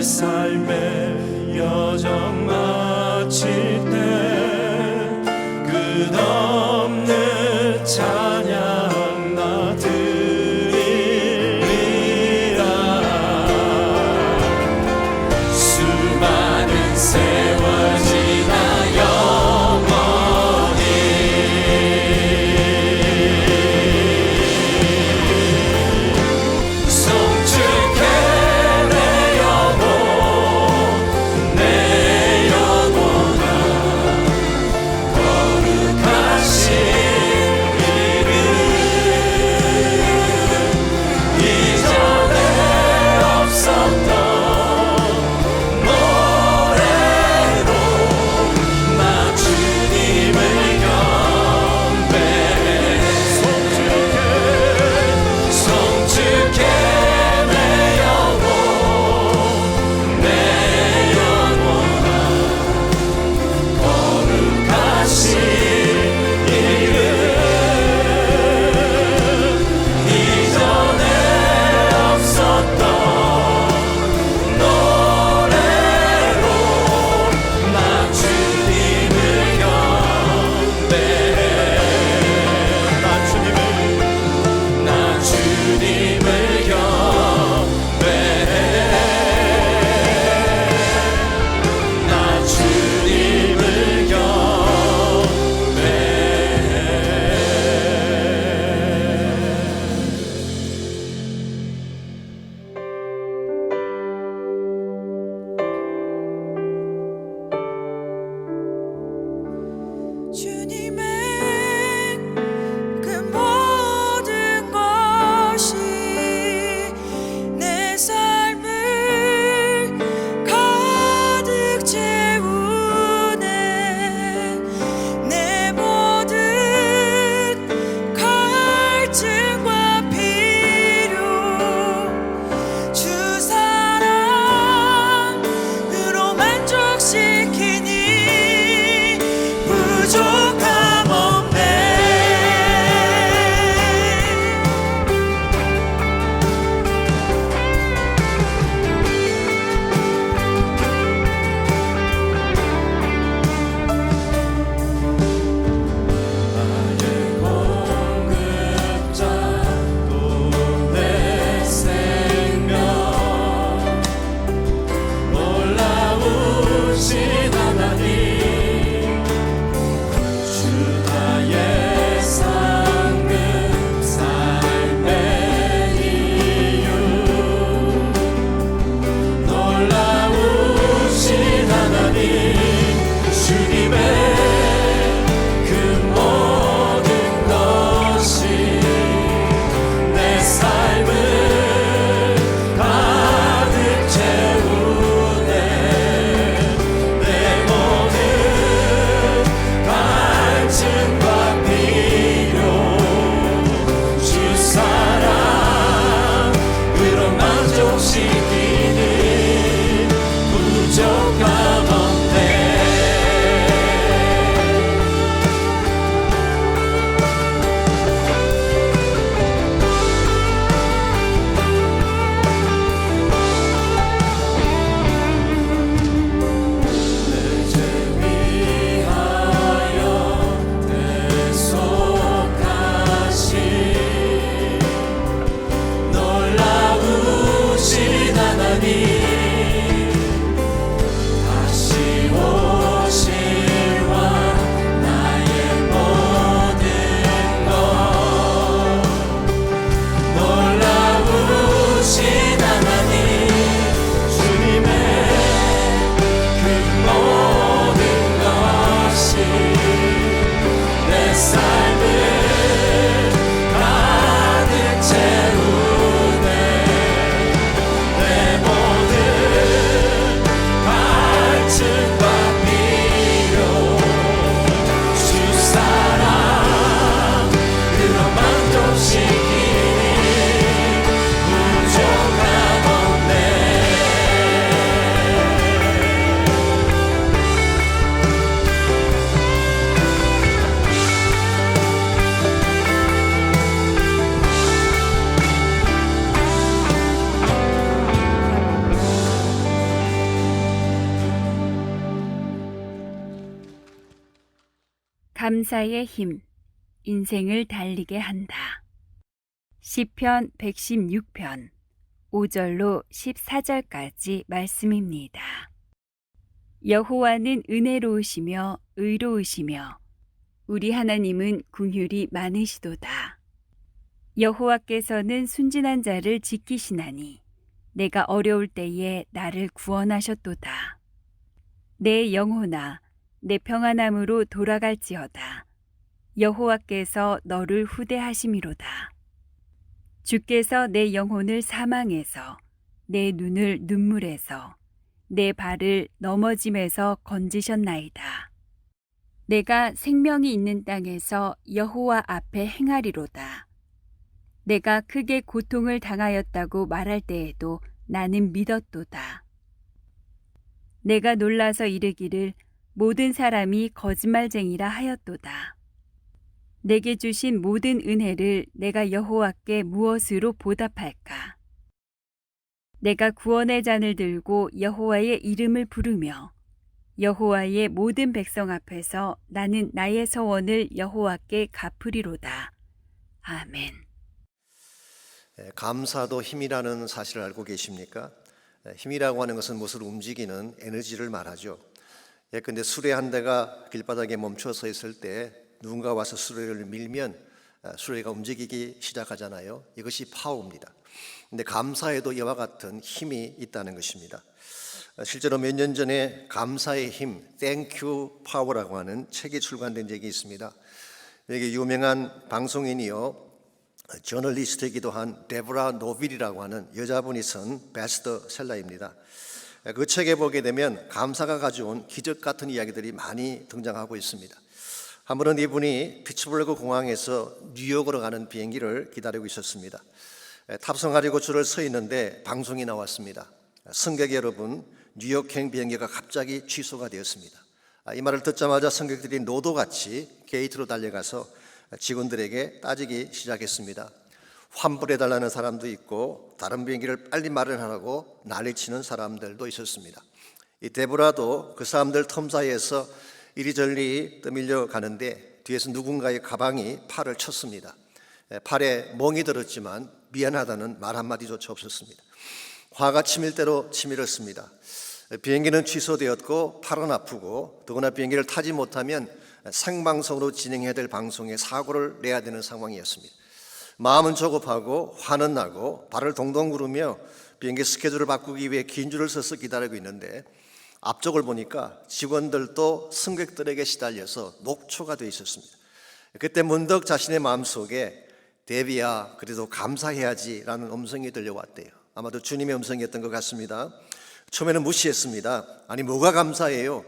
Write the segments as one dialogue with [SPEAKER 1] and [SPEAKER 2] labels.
[SPEAKER 1] 삶의 여정 마칠 때 끝없는 찬양 나 드리리라. 수많은 세월 지나 영원히 송축해 내 영혼 내 영혼아 거룩하신 이름 이전에 없었던 노래로 나 주님을 경배해. 송축해 내 영혼 내 영혼아 거룩하신 이름 이전에 없었던 노래로 나 주님을 경배해. 나 주님을 경배해. 나 주님을
[SPEAKER 2] 주님의 그 모든 것이 내 삶을 가득 채우네. 내 모든 갈증과 필요 주 사랑으로 만족시키니 부족함 없네.
[SPEAKER 1] 나의 공급자 또 내 생명 놀라우신 하나님 주 나의 상급 삶의 이유 놀라우신 하나님 주님의 그 모든 것이 내 삶을 가득 채우네. 내
[SPEAKER 3] 감사의 힘, 인생을 달리게 한다. 시편 116편 5절로 14절까지 말씀입니다. 여호와는 은혜로우시며 의로우시며 우리 하나님은 긍휼이 많으시도다. 여호와께서는 순진한 자를 지키시나니 내가 어려울 때에 나를 구원하셨도다. 내 영혼아, 내 평안함으로 돌아갈지어다. 여호와께서 너를 후대하심이로다. 주께서 내 영혼을 사망에서, 내 눈을 눈물에서, 내 발을 넘어짐에서 건지셨나이다. 내가 생명이 있는 땅에서 여호와 앞에 행하리로다. 내가 크게 고통을 당하였다고 말할 때에도 나는 믿었도다. 내가 놀라서 이르기를 모든 사람이 거짓말쟁이라 하였도다. 내게 주신 모든 은혜를 내가 여호와께 무엇으로 보답할까? 내가 구원의 잔을 들고 여호와의 이름을 부르며 여호와의 모든 백성 앞에서 나는 나의 서원을 여호와께 갚으리로다. 아멘.
[SPEAKER 4] 감사도 힘이라는 사실을 알고 계십니까? 힘이라고 하는 것은 무엇을 움직이는 에너지를 말하죠. 예컨대 수레 한 대가 길바닥에 멈춰 서 있을 때 누군가 와서 수레를 밀면 수레가 움직이기 시작하잖아요. 이것이 파워입니다. 근데 감사에도 이와 같은 힘이 있다는 것입니다. 실제로 몇 년 전에 감사의 힘, Thank You Power라고 하는 책이 출간된 적이 있습니다. 여기 유명한 방송인이요, 저널리스트이기도 한 데보라 노빌이라고 하는 여자분이 쓴 베스트셀러입니다. 그 책에 보게 되면 감사가 가져온 기적 같은 이야기들이 많이 등장하고 있습니다. 한 번은 이분이 피츠버그 공항에서 뉴욕으로 가는 비행기를 기다리고 있었습니다. 탑승하려고 줄을 서 있는데 방송이 나왔습니다. 승객 여러분, 뉴욕행 비행기가 갑자기 취소가 되었습니다. 이 말을 듣자마자 승객들이 노도같이 게이트로 달려가서 직원들에게 따지기 시작했습니다. 환불해달라는 사람도 있고 다른 비행기를 빨리 마련하라고 난리치는 사람들도 있었습니다. 이 데보라도 그 사람들 틈 사이에서 이리저리 떠밀려 가는데 뒤에서 누군가의 가방이 팔을 쳤습니다. 팔에 멍이 들었지만 미안하다는 말 한마디조차 없었습니다. 화가 치밀 대로 치밀었습니다. 비행기는 취소되었고 팔은 아프고 더구나 비행기를 타지 못하면 생방송으로 진행해야 될 방송에 사고를 내야 되는 상황이었습니다. 마음은 조급하고 화는 나고 발을 동동 구르며 비행기 스케줄을 바꾸기 위해 긴 줄을 서서 기다리고 있는데 앞쪽을 보니까 직원들도 승객들에게 시달려서 녹초가 되어 있었습니다. 그때 문득 자신의 마음속에 데비야, 그래도 감사해야지 라는 음성이 들려왔대요. 아마도 주님의 음성이었던 것 같습니다. 처음에는 무시했습니다. 아니 뭐가 감사해요?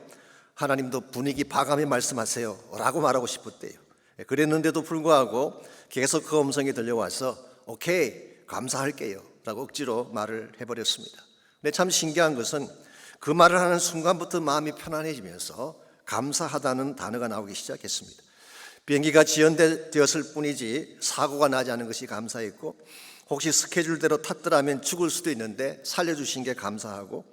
[SPEAKER 4] 하나님도 분위기 봐가며 말씀하세요 라고 말하고 싶었대요. 그랬는데도 불구하고 계속 그 음성이 들려와서 오케이 감사할게요 라고 억지로 말을 해버렸습니다. 근데 참 신기한 것은 그 말을 하는 순간부터 마음이 편안해지면서 감사하다는 단어가 나오기 시작했습니다. 비행기가 지연되었을 뿐이지 사고가 나지 않은 것이 감사했고 혹시 스케줄대로 탔더라면 죽을 수도 있는데 살려주신 게 감사하고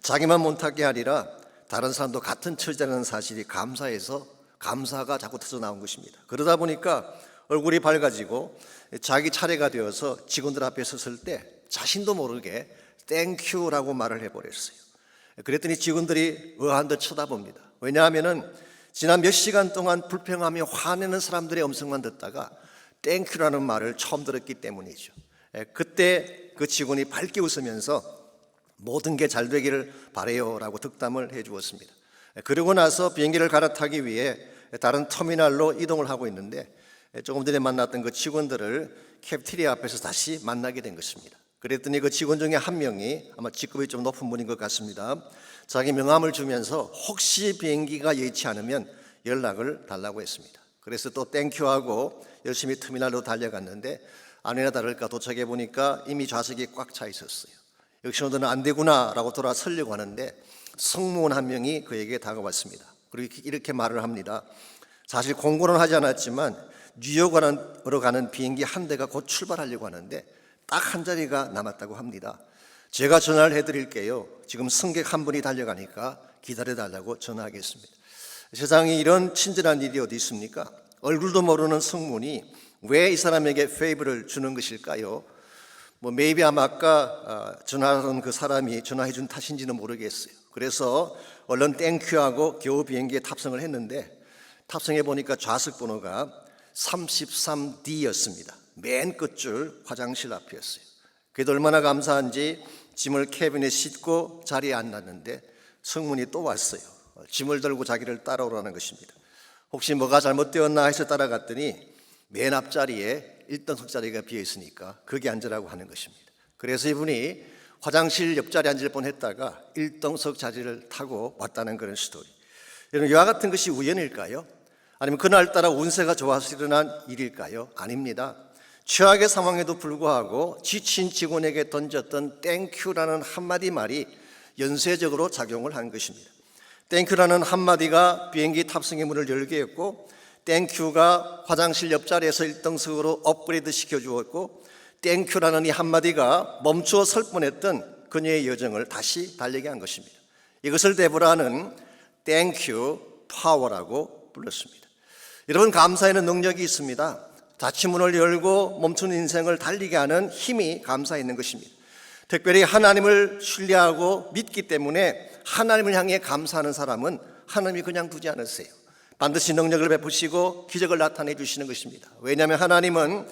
[SPEAKER 4] 자기만 못 타게 하리라 다른 사람도 같은 처지라는 사실이 감사해서 감사가 자꾸 터져 나온 것입니다. 그러다 보니까 얼굴이 밝아지고 자기 차례가 되어서 직원들 앞에 섰을 때 자신도 모르게 땡큐라고 말을 해버렸어요. 그랬더니 직원들이 의아한 듯 쳐다봅니다. 왜냐하면 지난 몇 시간 동안 불평하며 화내는 사람들의 음성만 듣다가 땡큐라는 말을 처음 들었기 때문이죠. 그때 그 직원이 밝게 웃으면서 모든 게 잘 되기를 바래요 라고 득담을 해 주었습니다. 그러고 나서 비행기를 갈아타기 위해 다른 터미널로 이동을 하고 있는데 조금 전에 만났던 그 직원들을 캐프테리아 앞에서 다시 만나게 된 것입니다. 그랬더니 그 직원 중에 한 명이 아마 직급이 좀 높은 분인 것 같습니다. 자기 명함을 주면서 혹시 비행기가 여의치 않으면 연락을 달라고 했습니다. 그래서 또 땡큐하고 열심히 터미널로 달려갔는데 아니나 다를까 도착해 보니까 이미 좌석이 꽉 차 있었어요. 역시 오늘은 안 되구나 라고 돌아서려고 하는데 승무원 한 명이 그에게 다가왔습니다. 그리고 이렇게 말을 합니다. 사실 공고는 하지 않았지만 뉴욕으로 가는 비행기 한 대가 곧 출발하려고 하는데 딱 한 자리가 남았다고 합니다. 제가 전화를 해드릴게요. 지금 승객 한 분이 달려가니까 기다려달라고 전화하겠습니다. 세상에 이런 친절한 일이 어디 있습니까? 얼굴도 모르는 성문이 왜 이 사람에게 페이브를 주는 것일까요? maybe 아마 아까 전화하던 그 사람이 전화해 준 탓인지는 모르겠어요. 그래서 얼른 땡큐하고 겨우 비행기에 탑승을 했는데 탑승해 보니까 좌석 번호가 33D였습니다. 맨 끝줄 화장실 앞이었어요. 그래도 얼마나 감사한지 짐을 캐비넷에 싣고 자리에 앉았는데 성문이 또 왔어요. 짐을 들고 자기를 따라오라는 것입니다. 혹시 뭐가 잘못되었나 해서 따라갔더니 맨 앞자리에 1등석 자리가 비어 있으니까 거기 앉으라고 하는 것입니다. 그래서 이분이 화장실 옆자리에 앉을 뻔했다가 1등석 자리를 타고 왔다는 그런 스토리. 여러분, 이와 같은 것이 우연일까요? 아니면 그날따라 운세가 좋아서 일어난 일일까요? 아닙니다. 최악의 상황에도 불구하고 지친 직원에게 던졌던 땡큐라는 한마디 말이 연쇄적으로 작용을 한 것입니다. 땡큐라는 한마디가 비행기 탑승의 문을 열게 했고, 땡큐가 화장실 옆자리에서 1등석으로 업그레이드 시켜주었고, 땡큐라는 이 한마디가 멈추어 설 뻔했던 그녀의 여정을 다시 달리게 한 것입니다. 이것을 데보라는 땡큐 파워라고 불렀습니다. 여러분, 감사에는 능력이 있습니다. 닫힌 문을 열고 멈춘 인생을 달리게 하는 힘이 감사에 있는 것입니다. 특별히 하나님을 신뢰하고 믿기 때문에 하나님을 향해 감사하는 사람은 하나님이 그냥 두지 않으세요. 반드시 능력을 베푸시고 기적을 나타내 주시는 것입니다. 왜냐하면 하나님은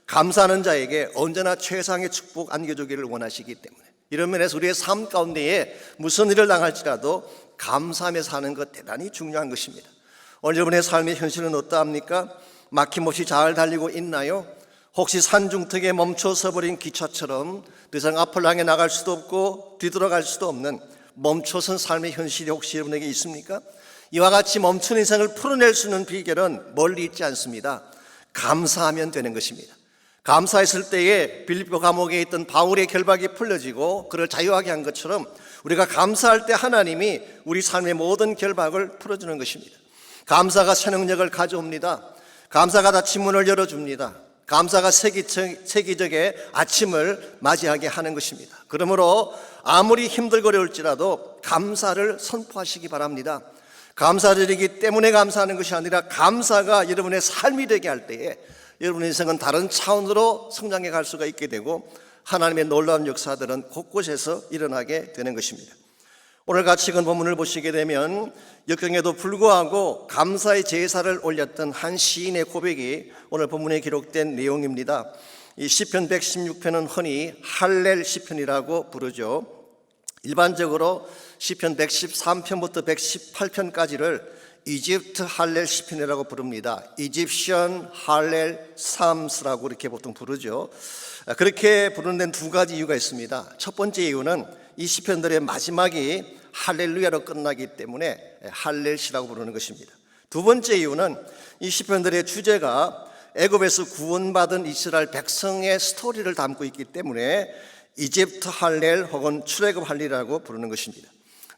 [SPEAKER 4] 감사하는 자에게 언제나 최상의 축복 안겨주기를 원하시기 때문에. 이런 면에서 우리의 삶 가운데에 무슨 일을 당할지라도 감사하며 사는 것 대단히 중요한 것입니다. 오늘 여러분의 삶의 현실은 어떠합니까? 막힘없이 잘 달리고 있나요? 혹시 산중턱에 멈춰서 버린 기차처럼 더 이상 앞을 향해 나갈 수도 없고 뒤돌아갈 수도 없는 멈춰선 삶의 현실이 혹시 여러분에게 있습니까? 이와 같이 멈춘 인생을 풀어낼 수 있는 비결은 멀리 있지 않습니다. 감사하면 되는 것입니다. 감사했을 때에 빌립보 감옥에 있던 바울의 결박이 풀려지고 그를 자유하게 한 것처럼 우리가 감사할 때 하나님이 우리 삶의 모든 결박을 풀어주는 것입니다. 감사가 새 능력을 가져옵니다. 감사가 닫힌 문을 열어줍니다. 감사가 세기적의 아침을 맞이하게 하는 것입니다. 그러므로 아무리 힘들고 어려울지라도 감사를 선포하시기 바랍니다. 감사드리기 때문에 감사하는 것이 아니라 감사가 여러분의 삶이 되게 할 때에 여러분의 인생은 다른 차원으로 성장해 갈 수가 있게 되고 하나님의 놀라운 역사들은 곳곳에서 일어나게 되는 것입니다. 오늘 같이 읽은 본문을 보시게 되면 역경에도 불구하고 감사의 제사를 올렸던 한 시인의 고백이 오늘 본문에 기록된 내용입니다. 이 시편 116편은 흔히 할렐 시편이라고 부르죠. 일반적으로 시편 113편부터 118편까지를 이집트 할렐 시편이라고 부릅니다. 이집션 할렐 삶스라고 이렇게 보통 부르죠. 그렇게 부르는 데는 두 가지 이유가 있습니다. 첫 번째 이유는 이 시편들의 마지막이 할렐루야로 끝나기 때문에 할렐시라고 부르는 것입니다. 두 번째 이유는 이 시편들의 주제가 애굽에서 구원받은 이스라엘 백성의 스토리를 담고 있기 때문에 이집트 할렐 혹은 출애굽 할렐이라고 부르는 것입니다.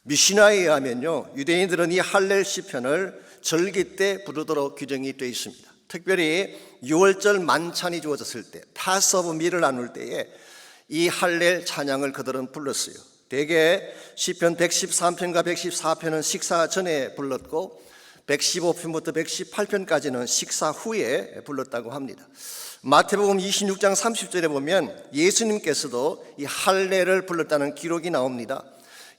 [SPEAKER 4] 미시나에 의하면요, 유대인들은 이 할렐 시편을 절기 때 부르도록 규정이 되어 있습니다. 특별히 6월절 만찬이 주어졌을 때, 파스오브 밀을 나눌 때에 이 할렐 찬양을 그들은 불렀어요. 대개 시편 113편과 114편은 식사 전에 불렀고 115편부터 118편까지는 식사 후에 불렀다고 합니다. 마태복음 26장 30절에 보면 예수님께서도 이 할렐을 불렀다는 기록이 나옵니다.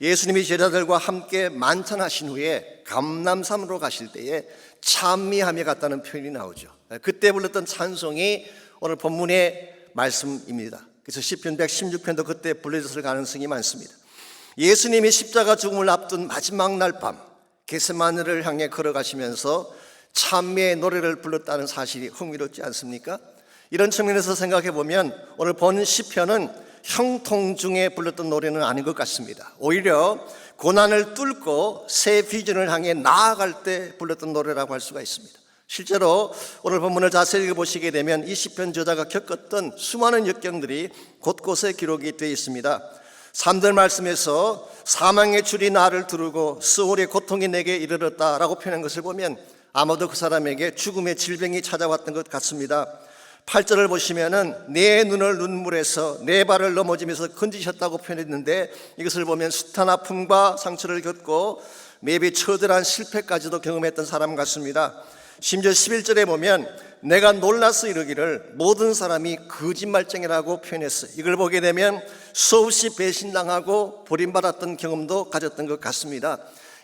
[SPEAKER 4] 예수님이 제자들과 함께 만찬하신 후에 감람산으로 가실 때에 찬미하며 갔다는 표현이 나오죠. 그때 불렀던 찬송이 오늘 본문의 말씀입니다. 그래서 시편 116편도 그때 불려졌을 가능성이 많습니다. 예수님이 십자가 죽음을 앞둔 마지막 날 밤 겟세마네를 향해 걸어가시면서 찬미의 노래를 불렀다는 사실이 흥미롭지 않습니까? 이런 측면에서 생각해 보면 오늘 본 시편은 형통 중에 불렀던 노래는 아닌 것 같습니다. 오히려 고난을 뚫고 새 비전을 향해 나아갈 때 불렀던 노래라고 할 수가 있습니다. 실제로 오늘 본문을 자세히 읽어보시게 되면 이 시편 저자가 겪었던 수많은 역경들이 곳곳에 기록이 되어 있습니다. 3절 말씀에서 사망의 줄이 나를 두르고 스올의 고통이 내게 이르렀다라고 표현한 것을 보면 아마도 그 사람에게 죽음의 질병이 찾아왔던 것 같습니다. 8절을 보시면은 내 눈을 눈물에서 내 발을 넘어지면서 건지셨다고 표현했는데 이것을 보면 숱한 아픔과 상처를 겪고 매비 처절한 실패까지도 경험했던 사람 같습니다. 심지어 11절에 보면 내가 놀라서 이르기를 모든 사람이 거짓말쟁이라고 표현했어요. 이걸 보게 되면 수없이 배신당하고 버림받았던 경험도 가졌던 것 같습니다.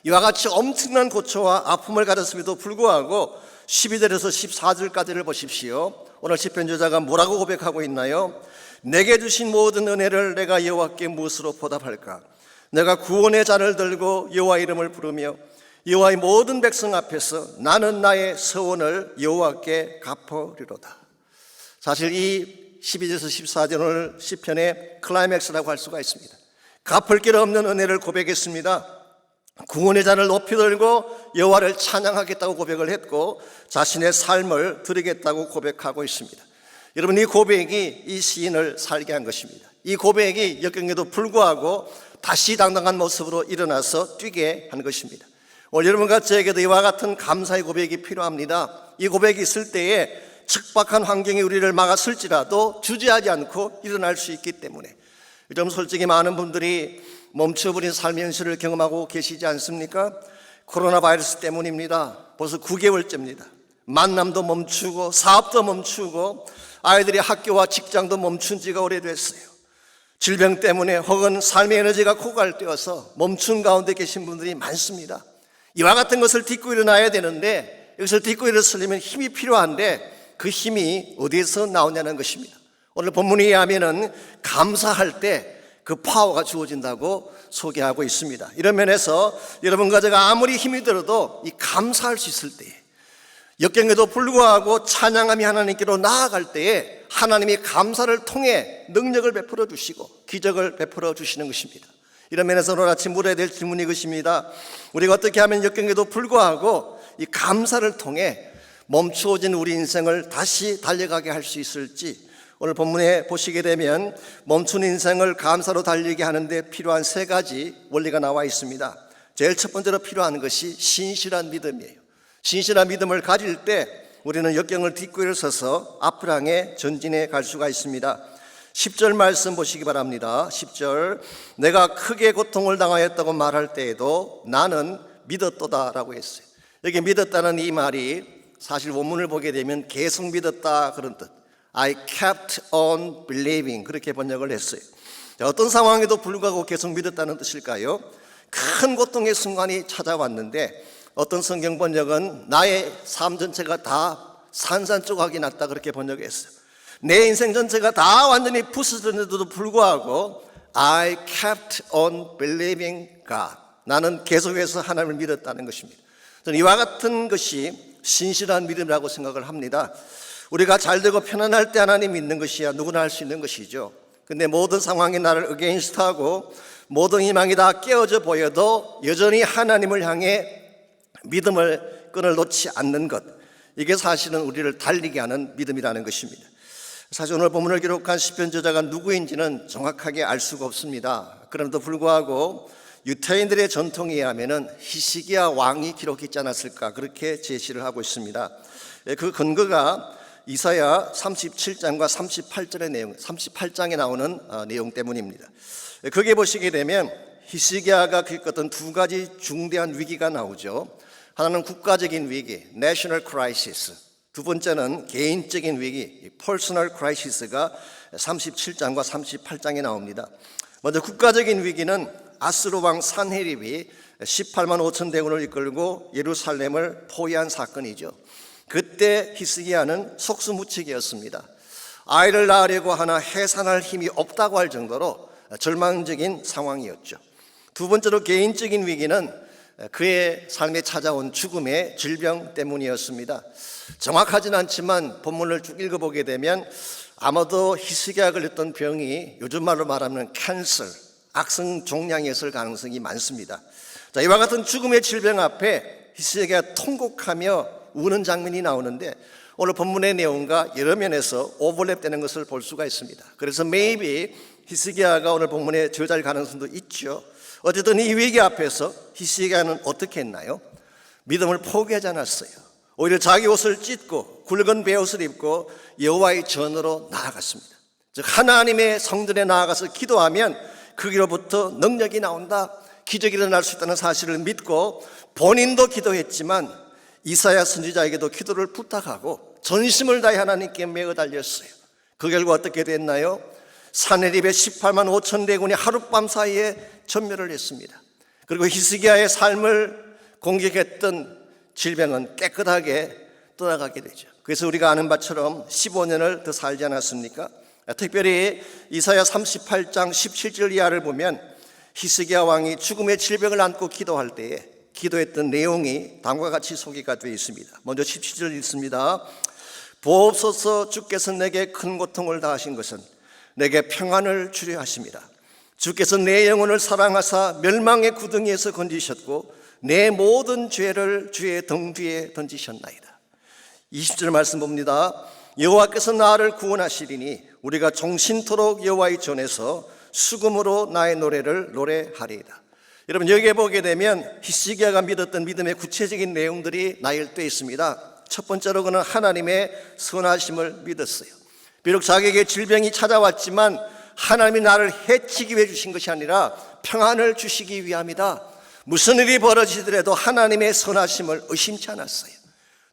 [SPEAKER 4] 이와 같이 엄청난 고초와 아픔을 가졌음에도 불구하고 12절에서 14절까지를 보십시오. 오늘 시편 저자가 뭐라고 고백하고 있나요? 내게 주신 모든 은혜를 내가 여호와께 무엇으로 보답할까? 내가 구원의 잔을 들고 여호와 이름을 부르며 여호와의 모든 백성 앞에서 나는 나의 서원을 여호와께 갚으리로다. 사실 이 12절에서 14절 오늘 시편의 클라이맥스라고 할 수가 있습니다. 갚을 길 없는 은혜를 고백했습니다. 구원의 잔을 높이 들고 여호와를 찬양하겠다고 고백을 했고 자신의 삶을 드리겠다고 고백하고 있습니다. 여러분, 이 고백이 이 시인을 살게 한 것입니다. 이 고백이 역경에도 불구하고 다시 당당한 모습으로 일어나서 뛰게 한 것입니다. 오늘 여러분과 저에게도 이와 같은 감사의 고백이 필요합니다. 이 고백이 있을 때에 척박한 환경이 우리를 막았을지라도 주저하지 않고 일어날 수 있기 때문에, 여러분, 솔직히 많은 분들이 멈춰버린 삶의 현실을 경험하고 계시지 않습니까? 코로나 바이러스 때문입니다. 벌써 9개월째입니다. 만남도 멈추고 사업도 멈추고 아이들의 학교와 직장도 멈춘 지가 오래됐어요. 질병 때문에 혹은 삶의 에너지가 고갈되어서 멈춘 가운데 계신 분들이 많습니다. 이와 같은 것을 딛고 일어나야 되는데, 이것을 딛고 일어서려면 힘이 필요한데 그 힘이 어디에서 나오냐는 것입니다. 오늘 본문에 의하면 감사할 때 그 파워가 주어진다고 소개하고 있습니다. 이런 면에서 여러분과 제가 아무리 힘이 들어도 이 감사할 수 있을 때에, 역경에도 불구하고 찬양함이 하나님께로 나아갈 때에 하나님이 감사를 통해 능력을 베풀어 주시고 기적을 베풀어 주시는 것입니다. 이런 면에서 오늘 아침 물어야 될 질문이 이것입니다. 우리가 어떻게 하면 역경에도 불구하고 이 감사를 통해 멈추어진 우리 인생을 다시 달려가게 할 수 있을지, 오늘 본문에 보시게 되면 멈춘 인생을 감사로 달리게 하는데 필요한 3가지 원리가 나와 있습니다. 제일 첫 번째로 필요한 것이 신실한 믿음이에요. 신실한 믿음을 가질 때 우리는 역경을 딛고 일어서서 앞을 향해 전진해 갈 수가 있습니다. 10절 말씀 보시기 바랍니다. 10절, 내가 크게 고통을 당하였다고 말할 때에도 나는 믿었도다 라고 했어요. 여기 믿었다는 이 말이 사실 원문을 보게 되면 계속 믿었다 그런 뜻, I kept on believing, 그렇게 번역을 했어요. 어떤 상황에도 불구하고 계속 믿었다는 뜻일까요? 큰 고통의 순간이 찾아왔는데 어떤 성경 번역은 나의 삶 전체가 다 산산조각이 났다 그렇게 번역했어요. 내 인생 전체가 다 완전히 부서졌는데도 불구하고 I kept on believing God, 나는 계속해서 하나님을 믿었다는 것입니다. 저는 이와 같은 것이 신실한 믿음이라고 생각을 합니다. 우리가 잘되고 편안할 때 하나님 믿는 것이야 누구나 할 수 있는 것이죠. 근데 모든 상황이 나를 어게인스트하고 모든 희망이 다 깨어져 보여도 여전히 하나님을 향해 믿음을 끈을 놓지 않는 것, 이게 사실은 우리를 달리게 하는 믿음이라는 것입니다. 사실 오늘 본문을 기록한 시편 저자가 누구인지는 정확하게 알 수가 없습니다. 그럼에도 불구하고 유태인들의 전통에 의하면 히스기야 왕이 기록했지 않았을까 그렇게 제시를 하고 있습니다. 그 근거가 이사야 37장과 38절의 내용, 38장에 나오는 내용 때문입니다. 거기에 보시게 되면 히스기야가 겪었던 2가지 중대한 위기가 나오죠. 하나는 국가적인 위기, national crisis. 두 번째는 개인적인 위기, personal crisis가 37장과 38장에 나옵니다. 먼저 국가적인 위기는 아스로 왕 산헤립이 18만 5천 대군을 이끌고 예루살렘을 포위한 사건이죠. 그때 히스기야는 속수무책이었습니다. 아이를 낳으려고 하나 해산할 힘이 없다고 할 정도로 절망적인 상황이었죠. 두 번째로 개인적인 위기는 그의 삶에 찾아온 죽음의 질병 때문이었습니다. 정확하진 않지만 본문을 쭉 읽어보게 되면 아마도 히스기야가 걸렸던 병이 요즘 말로 말하면 캔서, 악성 종양이었을 가능성이 많습니다. 자, 이와 같은 죽음의 질병 앞에 히스기야가 통곡하며 우는 장면이 나오는데 오늘 본문의 내용과 여러 면에서 오버랩되는 것을 볼 수가 있습니다. 그래서 maybe 히스기야가 오늘 본문에 저자일 가능성도 있죠. 어쨌든 이 위기 앞에서 히스기야는 어떻게 했나요? 믿음을 포기하지 않았어요. 오히려 자기 옷을 찢고 굵은 베옷을 입고 여호와의 전으로 나아갔습니다. 즉 하나님의 성전에 나아가서 기도하면 거기로부터 능력이 나온다, 기적이 일어날 수 있다는 사실을 믿고 본인도 기도했지만 이사야 선지자에게도 기도를 부탁하고 전심을 다해 하나님께 매어 달렸어요. 그 결과 어떻게 됐나요? 사내립의 18만 5천 대군이 하룻밤 사이에 전멸을 했습니다. 그리고 히스기야의 삶을 공격했던 질병은 깨끗하게 떠나가게 되죠. 그래서 우리가 아는 바처럼 15년을 더 살지 않았습니까? 특별히 이사야 38장 17절 이하를 보면 히스기야 왕이 죽음의 질병을 안고 기도할 때에 기도했던 내용이 다음과 같이 소개가 되어 있습니다. 먼저 17절 읽습니다. 보옵소서, 주께서 내게 큰 고통을 다하신 것은 내게 평안을 주려 하십니다. 주께서 내 영혼을 사랑하사 멸망의 구덩이에서 건지셨고 내 모든 죄를 주의 등 뒤에 던지셨나이다. 20절 말씀 봅니다. 여호와께서 나를 구원하시리니 우리가 종신토록 여호와의 전에서 수금으로 나의 노래를 노래하리이다. 여러분, 여기에 보게 되면 히스기야가 믿었던 믿음의 구체적인 내용들이 나열되어 있습니다. 첫 번째로 그는 하나님의 선하심을 믿었어요. 비록 자기에게 질병이 찾아왔지만 하나님이 나를 해치기 위해 주신 것이 아니라 평안을 주시기 위함이다. 무슨 일이 벌어지더라도 하나님의 선하심을 의심치 않았어요.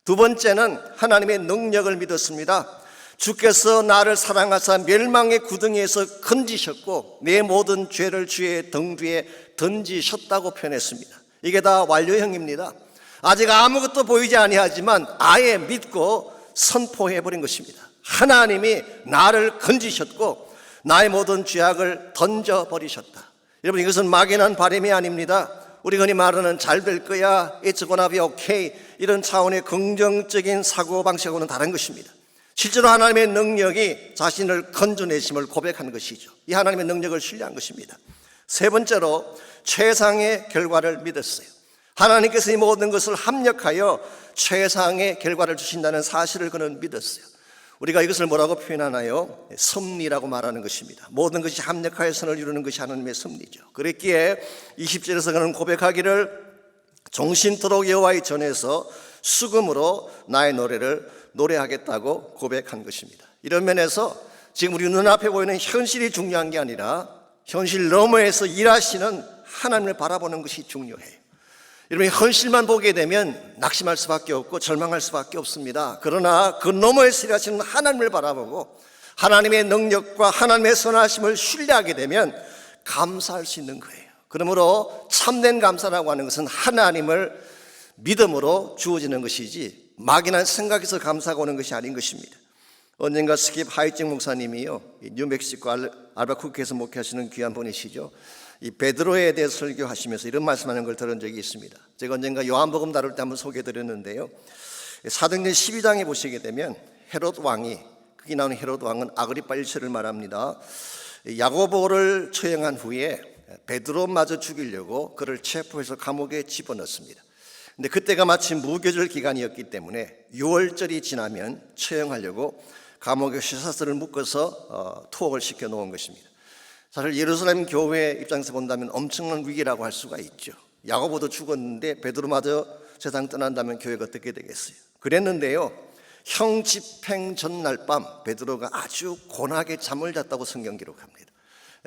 [SPEAKER 4] 두 번째는 하나님의 능력을 믿었습니다. 주께서 나를 사랑하사 멸망의 구덩이에서 건지셨고 내 모든 죄를 주의 등 뒤에 던지셨다고 표현했습니다. 이게 다 완료형입니다. 아직 아무것도 보이지 아니하지만 아예 믿고 선포해버린 것입니다. 하나님이 나를 건지셨고 나의 모든 죄악을 던져버리셨다. 여러분, 이것은 막연한 바람이 아닙니다. 우리가 흔히 말하는 잘 될 거야, It's gonna be okay, 이런 차원의 긍정적인 사고방식하고는 다른 것입니다. 실제로 하나님의 능력이 자신을 건져내심을 고백한 것이죠. 이 하나님의 능력을 신뢰한 것입니다. 세 번째로 최상의 결과를 믿었어요. 하나님께서 이 모든 것을 합력하여 최상의 결과를 주신다는 사실을 그는 믿었어요. 우리가 이것을 뭐라고 표현하나요? 섭리라고 말하는 것입니다. 모든 것이 합력하여 선을 이루는 것이 하나님의 섭리죠. 그랬기에 20절에서 그는 고백하기를 종신토록 여호와의 전에서 수금으로 나의 노래를 노래하겠다고 고백한 것입니다. 이런 면에서 지금 우리 눈앞에 보이는 현실이 중요한 게 아니라 현실 너머에서 일하시는 하나님을 바라보는 것이 중요해요. 여러분, 현실만 보게 되면 낙심할 수밖에 없고 절망할 수밖에 없습니다. 그러나 그 너머에서 일하시는 하나님을 바라보고 하나님의 능력과 하나님의 선하심을 신뢰하게 되면 감사할 수 있는 거예요. 그러므로 참된 감사라고 하는 것은 하나님을 믿음으로 주어지는 것이지 막연한 생각에서 감사가 오는 것이 아닌 것입니다. 언젠가 스킵 하이징 목사님이요, 뉴멕시코 알바쿠키에서 목회하시는 귀한 분이시죠. 이 베드로에 대해 설교하시면서 이런 말씀하는 걸 들은 적이 있습니다. 제가 언젠가 요한복음 다룰 때 한번 소개해드렸는데요, 사도행전 12장에 보시게 되면 헤롯 왕이, 거기 나오는 헤롯 왕은 아그리파 1세를 말합니다. 야고보를 처형한 후에 베드로마저 죽이려고 그를 체포해서 감옥에 집어넣습니다. 근데 그때가 마침 무교절 기간이었기 때문에 6월절이 지나면 처형하려고 감옥에 쇠사슬을 묶어서 투옥을 시켜 놓은 것입니다. 사실 예루살렘 교회 입장에서 본다면 엄청난 위기라고 할 수가 있죠. 야고보도 죽었는데 베드로마저 세상 떠난다면 교회가 어떻게 되겠어요? 그랬는데요, 형 집행 전날 밤 베드로가 아주 고나게 잠을 잤다고 성경 기록합니다.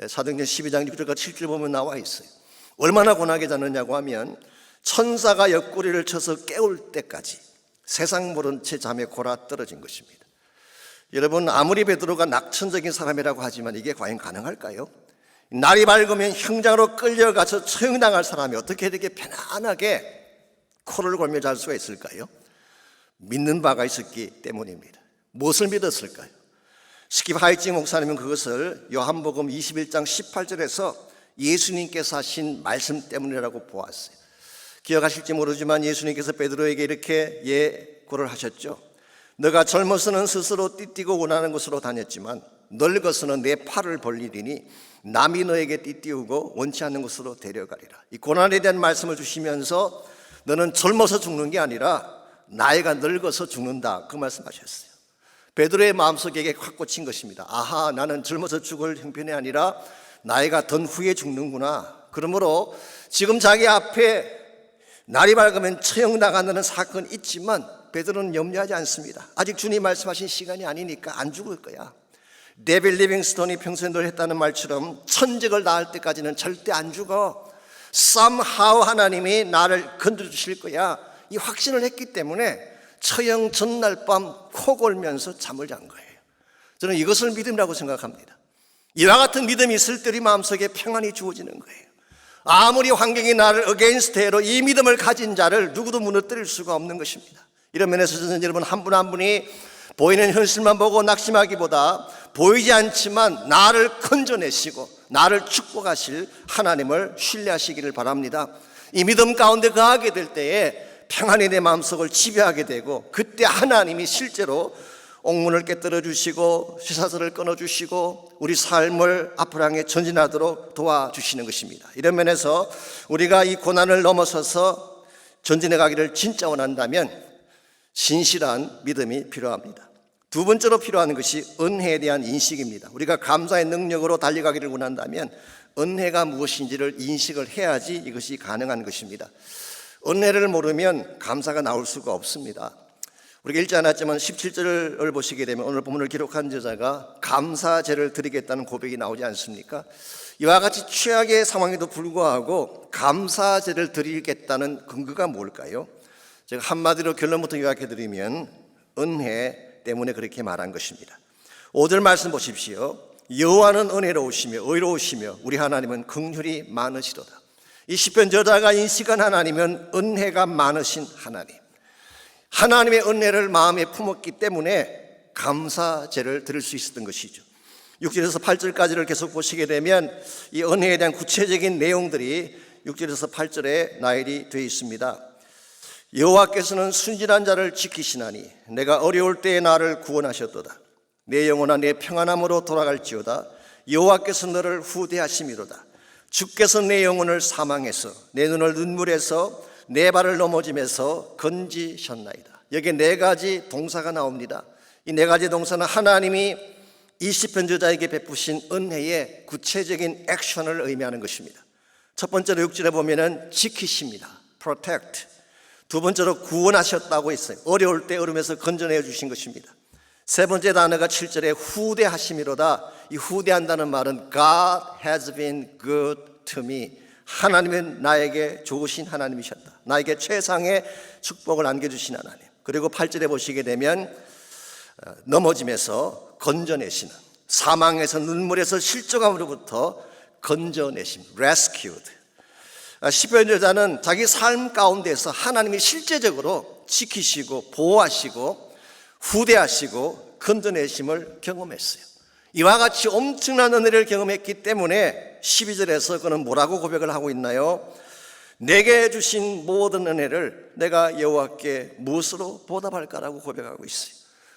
[SPEAKER 4] 사도행전 12장 6절과 7절 보면 나와 있어요. 얼마나 고나게 잤느냐고 하면 천사가 옆구리를 쳐서 깨울 때까지 세상 모른 채 잠에 골아 떨어진 것입니다. 여러분, 아무리 베드로가 낙천적인 사람이라고 하지만 이게 과연 가능할까요? 날이 밝으면 형장으로 끌려가서 처형당할 사람이 어떻게 이렇게 편안하게 코를 골며 잘 수가 있을까요? 믿는 바가 있었기 때문입니다. 무엇을 믿었을까요? 스킵 하이징 목사님은 그것을 요한복음 21장 18절에서 예수님께서 하신 말씀 때문이라고 보았어요. 기억하실지 모르지만 예수님께서 베드로에게 이렇게 예고를 하셨죠. 너가 젊어서는 스스로 띠띠고 원하는 곳으로 다녔지만 늙어서는 내 팔을 벌리리니 남이 너에게 띠띠우고 원치 않는 곳으로 데려가리라. 이 고난에 대한 말씀을 주시면서 너는 젊어서 죽는 게 아니라 나이가 늙어서 죽는다, 그 말씀하셨어요. 베드로의 마음속에 확 꽂힌 것입니다. 아하, 나는 젊어서 죽을 형편이 아니라 나이가 든 후에 죽는구나. 그러므로 지금 자기 앞에 날이 밝으면 처형당하는 사건이 있지만 베드로는 염려하지 않습니다. 아직 주님 말씀하신 시간이 아니니까 안 죽을 거야. 데빌 리빙스톤이 평소에 늘 했다는 말처럼 천적을 낳을 때까지는 절대 안 죽어. somehow 하나님이 나를 건져주실 거야, 이 확신을 했기 때문에 처형 전날 밤 코 골면서 잠을 잔 거예요. 저는 이것을 믿음이라고 생각합니다. 이와 같은 믿음이 있을 때 우리 마음속에 평안이 주어지는 거예요. 아무리 환경이 나를 against 해로 이 믿음을 가진 자를 누구도 무너뜨릴 수가 없는 것입니다. 이런 면에서 저는 여러분 한 분 한 분이 보이는 현실만 보고 낙심하기보다 보이지 않지만 나를 건져내시고 나를 축복하실 하나님을 신뢰하시기를 바랍니다. 이 믿음 가운데 거하게 될 때에 평안이 내 마음속을 지배하게 되고, 그때 하나님이 실제로 옥문을 깨뜨려 주시고 쇠사슬을 끊어 주시고 우리 삶을 앞으로 향해 전진하도록 도와주시는 것입니다. 이런 면에서 우리가 이 고난을 넘어서서 전진해 가기를 진짜 원한다면 신실한 믿음이 필요합니다. 두 번째로 필요한 것이 은혜에 대한 인식입니다. 우리가 감사의 능력으로 달려가기를 원한다면 은혜가 무엇인지를 인식을 해야지 이것이 가능한 것입니다. 은혜를 모르면 감사가 나올 수가 없습니다. 우리가 읽지 않았지만 17절을 보시게 되면 오늘 본문을 기록한 저자가 감사제를 드리겠다는 고백이 나오지 않습니까? 이와 같이 최악의 상황에도 불구하고 감사제를 드리겠다는 근거가 뭘까요? 제가 한마디로 결론부터 요약해 드리면 은혜 때문에 그렇게 말한 것입니다. 5절 말씀 보십시오. 여호와는 은혜로우시며 의로우시며 우리 하나님은 긍휼이 많으시도다. 이 시편 저자가 인식한 하나님은 은혜가 많으신 하나님, 하나님의 은혜를 마음에 품었기 때문에 감사제를 드릴 수 있었던 것이죠. 6절에서 8절까지를 계속 보시게 되면 이 은혜에 대한 구체적인 내용들이 6절에서 8절에 나열이 되어 있습니다. 여호와께서는 순진한 자를 지키시나니 내가 어려울 때에 나를 구원하셨도다. 내 영혼아 내 평안함으로 돌아갈지어다. 여호와께서 너를 후대하심이로다. 주께서 내 영혼을 사망해서 내 눈을 눈물에서 내 발을 넘어짐에서 건지셨나이다. 여기에 네 가지 동사가 나옵니다. 이 네 가지 동사는 하나님이 이 시편 저자에게 베푸신 은혜의 구체적인 액션을 의미하는 것입니다. 첫 번째로 6절에 보면은 지키십니다. protect. 두 번째로 구원하셨다고 했어요. 어려울 때 어려움에서 건져내 주신 것입니다. 세 번째 단어가 7절에 후대하심이로다. 이 후대한다는 말은 God has been good to me. 하나님은 나에게 좋으신 하나님이셨다. 나에게 최상의 축복을 안겨주신 하나님. 그리고 8절에 보시게 되면 넘어짐에서 건져내시는, 사망에서 눈물에서 실족함으로부터 건져내심, rescued. 시편 저자는 자기 삶 가운데서 하나님이 실제적으로 지키시고 보호하시고 후대하시고 건져내심을 경험했어요. 이와 같이 엄청난 은혜를 경험했기 때문에 12절에서 그는 뭐라고 고백을 하고 있나요? 내게 주신 모든 은혜를 내가 여호와께 무엇으로 보답할까라고 고백하고 있어요.